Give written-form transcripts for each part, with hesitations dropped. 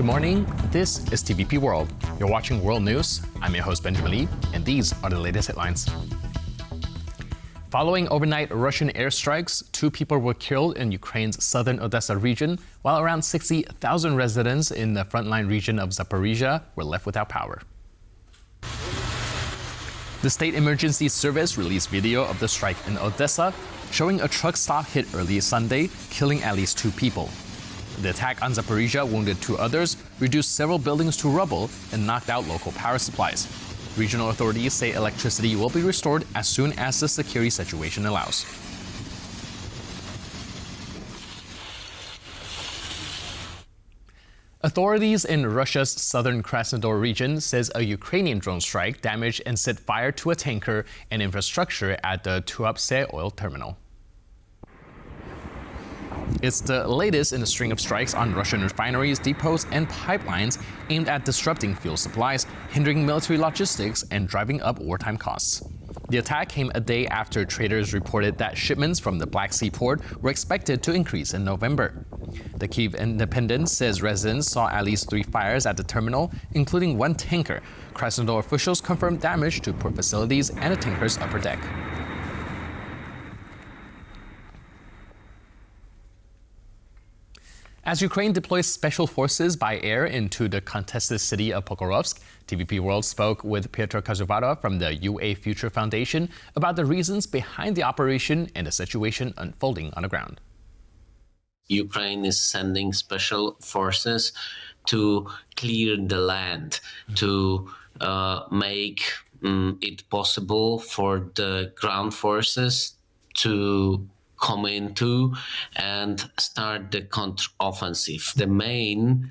Good morning, this is TVP World. You're watching World News. I'm your host Benjamin Lee, and these are the latest headlines. Following overnight Russian airstrikes, 2 people were killed in Ukraine's southern Odesa region, while around 60,000 residents in the frontline region of Zaporizhzhia were left without power. The State Emergency Service released video of the strike in Odesa, showing a truck stop hit early Sunday, killing at least 2 people. The attack on Zaporizhzhia wounded 2 others, reduced several buildings to rubble, and knocked out local power supplies. Regional authorities say electricity will be restored as soon as the security situation allows. Authorities in Russia's southern Krasnodar region says a Ukrainian drone strike damaged and set fire to a tanker and infrastructure at the Tuapse oil terminal. It's the latest in a string of strikes on Russian refineries, depots, and pipelines aimed at disrupting fuel supplies, hindering military logistics, and driving up wartime costs. The attack came a day after traders reported that shipments from the Black Sea port were expected to increase in November. The Kyiv Independent says residents saw at least 3 fires at the terminal, including 1 tanker. Krasnodar officials confirmed damage to port facilities and a tanker's upper deck. As Ukraine deploys special forces by air into the contested city of Pokrovsk, TVP World spoke with Piotr Kaszuwara from the UA Future Foundation about the reasons behind the operation and the situation unfolding on the ground. Ukraine is sending special forces to clear the land, to make it possible for the ground forces to come into and start the counter-offensive. The main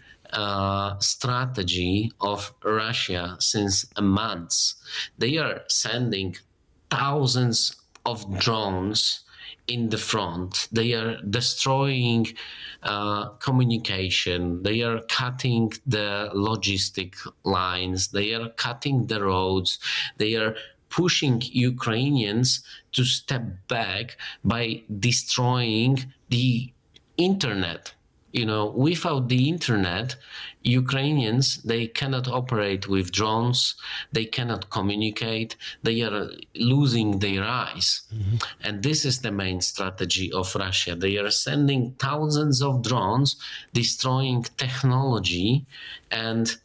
strategy of Russia since months, they are sending thousands of drones in the front. They are destroying communication. They are cutting the logistic lines. They are cutting the roads. They are pushing Ukrainians to step back by destroying the internet. You know, without the internet, Ukrainians, they cannot operate with drones, they cannot communicate, they are losing their eyes. And this is the main strategy of Russia. They are sending thousands of drones, destroying technology, and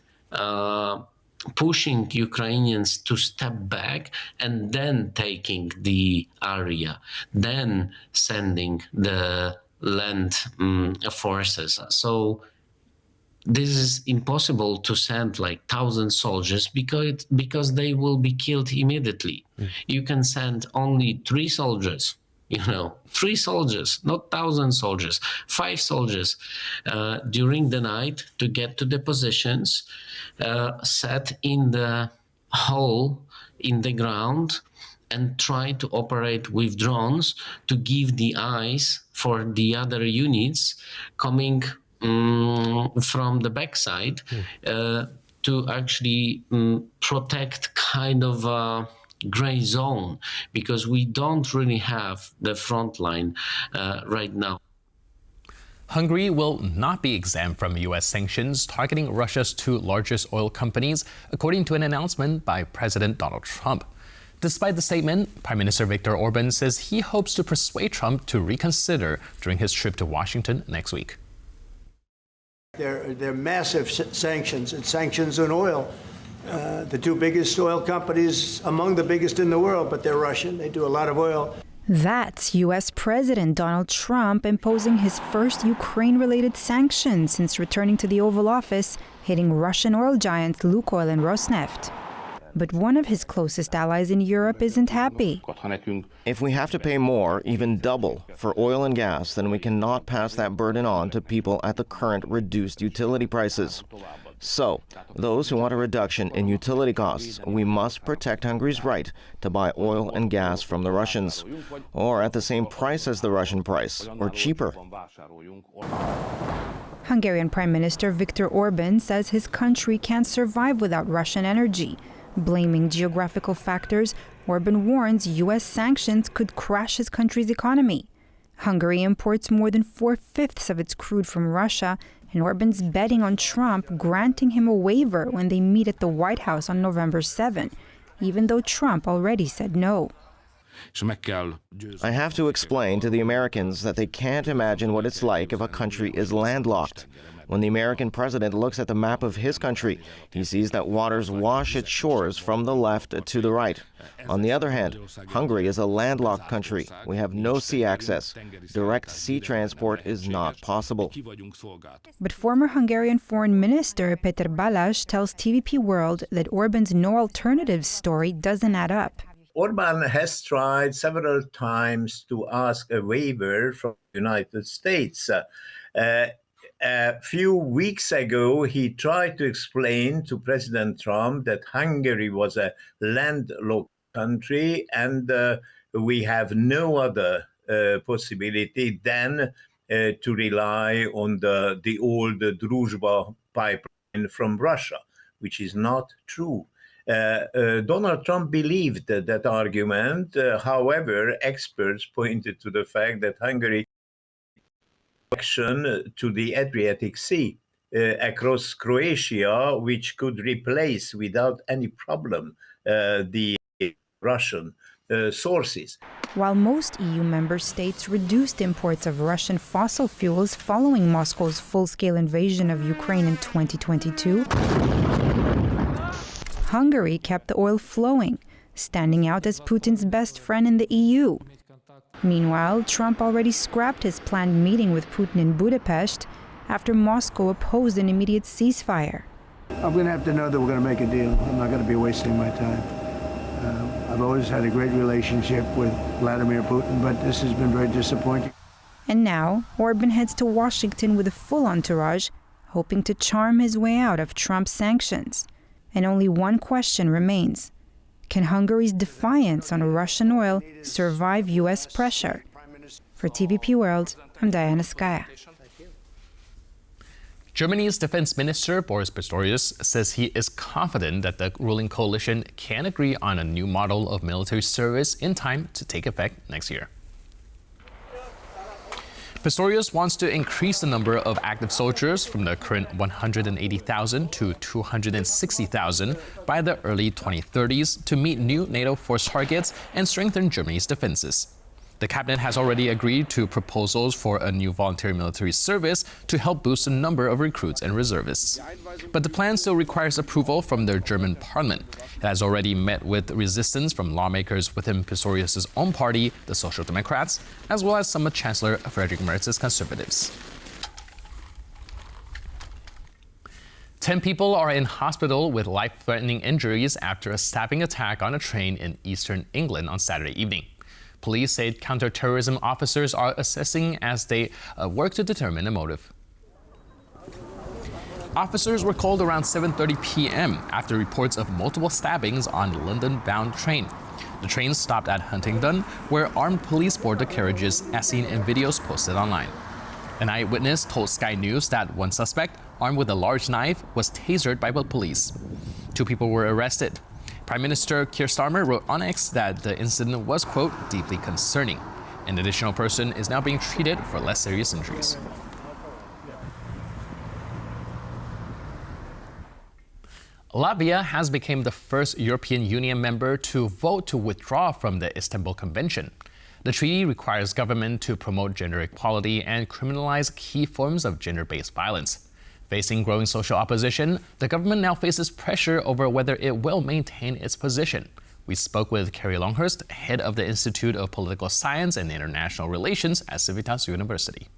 pushing Ukrainians to step back and then taking the area, then sending the land forces. So this is impossible to send like 1,000 soldiers because they will be killed immediately. You can send only 3 soldiers. 3 soldiers, not 1,000 soldiers, 5 soldiers during the night to get to the positions, set in the hole in the ground, and try to operate with drones to give the eyes for the other units coming from the backside to actually protect kind of a gray zone, because we don't really have the front line right now. Hungary will not be exempt from U.S. sanctions targeting Russia's 2 largest oil companies, according to an announcement by President Donald Trump. Despite the statement, Prime Minister Viktor Orban says he hopes to persuade Trump to reconsider during his trip to Washington next week. They're massive sanctions. It's sanctions on oil. The 2 biggest oil companies, among the biggest in the world, but they're Russian. They do a lot of oil. That's U.S. President Donald Trump imposing his first Ukraine-related sanctions since returning to the Oval Office, hitting Russian oil giants Lukoil and Rosneft. But one of his closest allies in Europe isn't happy. If we have to pay more, even double, for oil and gas, then we cannot pass that burden on to people at the current reduced utility prices. So, those who want a reduction in utility costs, we must protect Hungary's right to buy oil and gas from the Russians, or at the same price as the Russian price, or cheaper. Hungarian Prime Minister Viktor Orban says his country can't survive without Russian energy. Blaming geographical factors, Orban warns U.S. sanctions could crash his country's economy. Hungary imports more than 4/5 of its crude from Russia and Orban's betting on Trump granting him a waiver when they meet at the White House on November 7, even though Trump already said no. I have to explain to the Americans that they can't imagine what it's like if a country is landlocked. When the American president looks at the map of his country, he sees that waters wash its shores from the left to the right. On the other hand, Hungary is a landlocked country. We have no sea access. Direct sea transport is not possible. But former Hungarian Foreign Minister Péter Balázs tells TVP World that Orban's no alternatives story doesn't add up. Orban has tried several times to ask a waiver from the United States. A few weeks ago, he tried to explain to President Trump that Hungary was a landlocked country and we have no other possibility than to rely on the old Druzhba pipeline from Russia, which is not true. Donald Trump believed that argument. However, experts pointed to the fact that Hungary connection to the Adriatic Sea across Croatia, which could replace without any problem the Russian sources. While most EU member states reduced imports of Russian fossil fuels following Moscow's full-scale invasion of Ukraine in 2022, Hungary kept the oil flowing, standing out as Putin's best friend in the EU. Meanwhile, Trump already scrapped his planned meeting with Putin in Budapest after Moscow opposed an immediate ceasefire. I'm going to have to know that we're going to make a deal. I'm not going to be wasting my time. I've always had a great relationship with Vladimir Putin, but this has been very disappointing. And now, Orban heads to Washington with a full entourage, hoping to charm his way out of Trump's sanctions. And only one question remains. Can Hungary's defiance on Russian oil survive U.S. pressure? For TVP World, I'm Diana Skaya. Germany's defense minister Boris Pistorius says he is confident that the ruling coalition can agree on a new model of military service in time to take effect next year. Pistorius wants to increase the number of active soldiers from the current 180,000 to 260,000 by the early 2030s to meet new NATO force targets and strengthen Germany's defenses. The cabinet has already agreed to proposals for a new voluntary military service to help boost the number of recruits and reservists. But the plan still requires approval from the German parliament. It has already met with resistance from lawmakers within Pistorius' own party, the Social Democrats, as well as some of Chancellor Friedrich Merz's Conservatives. 10 people are in hospital with life-threatening injuries after a stabbing attack on a train in eastern England on Saturday evening. Police say counter-terrorism officers are assessing as they work to determine a motive. Officers were called around 7:30 p.m. after reports of multiple stabbings on a London-bound train. The train stopped at Huntingdon, where armed police board the carriages, as seen in videos posted online. An eyewitness told Sky News that one suspect, armed with a large knife, was tasered by the police. 2 people were arrested. Prime Minister Keir Starmer wrote on X that the incident was, quote, deeply concerning. An additional person is now being treated for less serious injuries. Latvia has become the first European Union member to vote to withdraw from the Istanbul Convention. The treaty requires government to promote gender equality and criminalize key forms of gender-based violence. Facing growing social opposition, the government now faces pressure over whether it will maintain its position. We spoke with Carrie Longhurst, head of the Institute of Political Science and International Relations at Civitas University.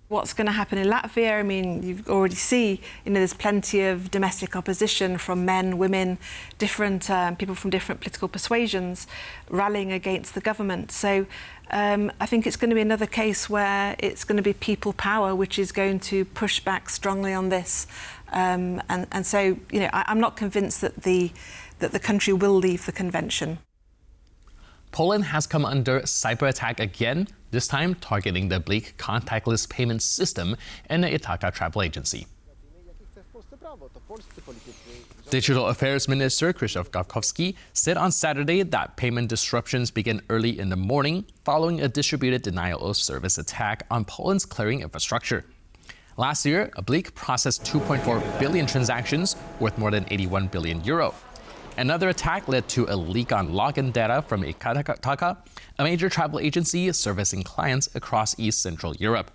What's going to happen in Latvia? I mean, you already see, there's plenty of domestic opposition from men, women, different people from different political persuasions rallying against the government. So I think it's going to be another case where it's going to be people power which is going to push back strongly on this. And so, I'm not convinced that the country will leave the convention. Poland has come under cyber attack again, this time targeting the Bleak contactless payment system and the Itaka travel agency. Digital Affairs Minister Krzysztof Gawkowski said on Saturday that payment disruptions began early in the morning following a distributed denial of service attack on Poland's clearing infrastructure. Last year, Oblique processed 2.4 billion transactions worth more than 81 billion euro. Another attack led to a leak on login data from Ikataka, a major travel agency servicing clients across East Central Europe.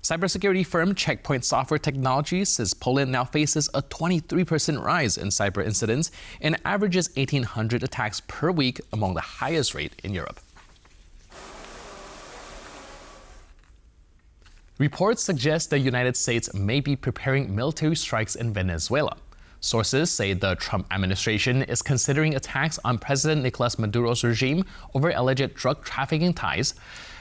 Cybersecurity firm Checkpoint Software Technologies says Poland now faces a 23% rise in cyber incidents and averages 1,800 attacks per week, among the highest rate in Europe. Reports suggest the United States may be preparing military strikes in Venezuela. Sources say the Trump administration is considering attacks on President Nicolas Maduro's regime over alleged drug trafficking ties,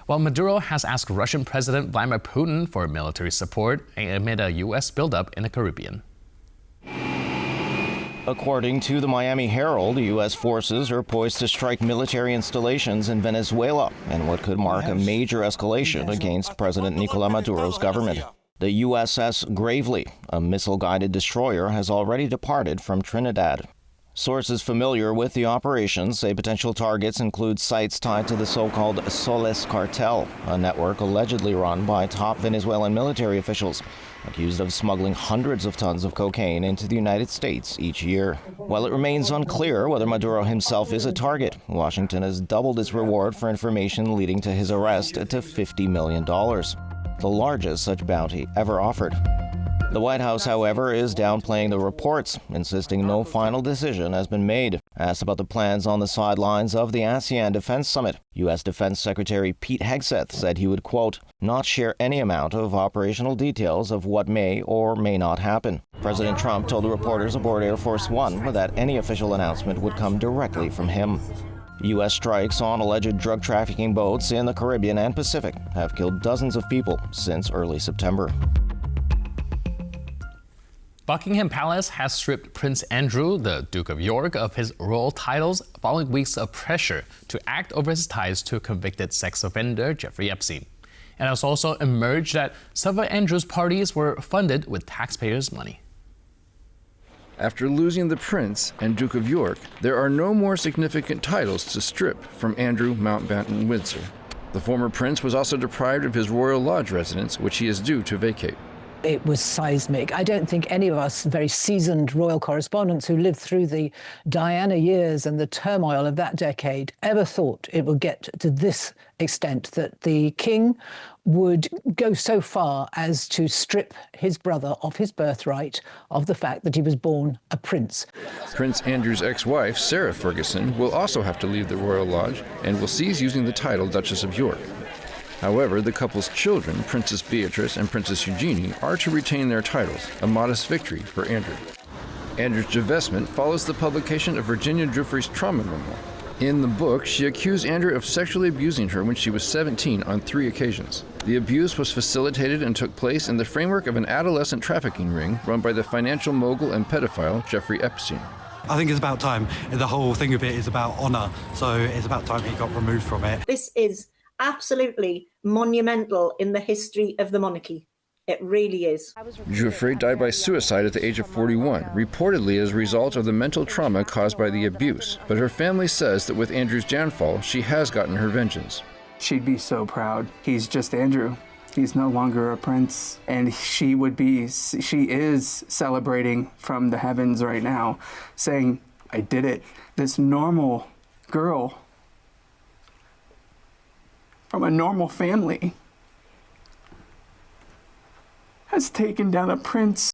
while Maduro has asked Russian President Vladimir Putin for military support amid a U.S. buildup in the Caribbean. According to the Miami Herald, U.S. forces are poised to strike military installations in Venezuela in what could mark a major escalation against President Nicolas Maduro's government. The USS Gravely, a missile-guided destroyer, has already departed from Trinidad. Sources familiar with the operations say potential targets include sites tied to the so-called Soles cartel, a network allegedly run by top Venezuelan military officials, accused of smuggling hundreds of tons of cocaine into the United States each year. While it remains unclear whether Maduro himself is a target, Washington has doubled its reward for information leading to his arrest to $50 million. The largest such bounty ever offered. The White House, however, is downplaying the reports, insisting no final decision has been made. Asked about the plans on the sidelines of the ASEAN Defense Summit, U.S. Defense Secretary Pete Hegseth said he would, quote, not share any amount of operational details of what may or may not happen. President Trump told the reporters aboard Air Force One that any official announcement would come directly from him. U.S. strikes on alleged drug trafficking boats in the Caribbean and Pacific have killed dozens of people since early September. Buckingham Palace has stripped Prince Andrew, the Duke of York, of his royal titles following weeks of pressure to act over his ties to convicted sex offender Jeffrey Epstein. It has also emerged that some of Andrew's parties were funded with taxpayers' money. After losing the Prince and Duke of York, there are no more significant titles to strip from Andrew Mountbatten Windsor. The former prince was also deprived of his Royal Lodge residence, which he is due to vacate. It was seismic. I don't think any of us very seasoned royal correspondents who lived through the Diana years and the turmoil of that decade ever thought it would get to this extent, that the king would go so far as to strip his brother of his birthright, of the fact that he was born a prince. Prince Andrew's ex-wife, Sarah Ferguson, will also have to leave the Royal Lodge and will cease using the title Duchess of York. However, the couple's children, Princess Beatrice and Princess Eugenie, are to retain their titles, a modest victory for Andrew. Andrew's divestment follows the publication of Virginia Giuffre's trauma memoir. In the book, she accused Andrew of sexually abusing her when she was 17 on 3 occasions. The abuse was facilitated and took place in the framework of an adolescent trafficking ring run by the financial mogul and pedophile Jeffrey Epstein. I think it's about time. The whole thing of it is about honor, so it's about time he got removed from it. This is absolutely monumental in the history of the monarchy. It really is. Giuffre died by suicide at the age of 41, reportedly as a result of the mental trauma caused by the abuse. But her family says that with Andrew's downfall, she has gotten her vengeance. She'd be so proud. He's just Andrew. He's no longer a prince. And she is celebrating from the heavens right now, saying, I did it. This normal girl from a normal family has taken down a prince.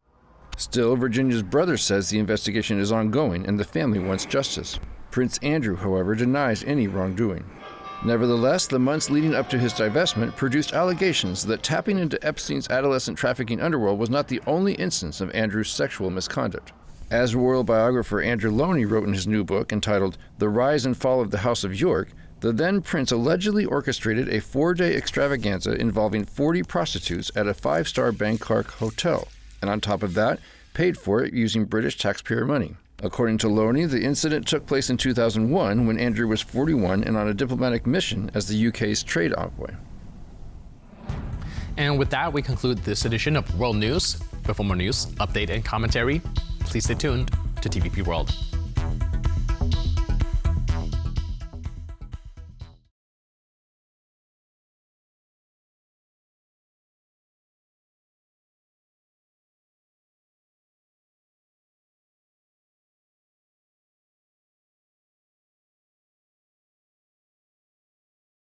Still, Virginia's brother says the investigation is ongoing and the family wants justice. Prince Andrew, however, denies any wrongdoing. Nevertheless, the months leading up to his divestment produced allegations that tapping into Epstein's adolescent trafficking underworld was not the only instance of Andrew's sexual misconduct. As royal biographer Andrew Loney wrote in his new book entitled The Rise and Fall of the House of York, the then prince allegedly orchestrated a 4-day extravaganza involving 40 prostitutes at a 5-star Bangkok hotel, and on top of that, paid for it using British taxpayer money. According to Loney, the incident took place in 2001 when Andrew was 41 and on a diplomatic mission as the UK's trade envoy. And with that, we conclude this edition of World News. But for more news, update, and commentary, please stay tuned to TVP World.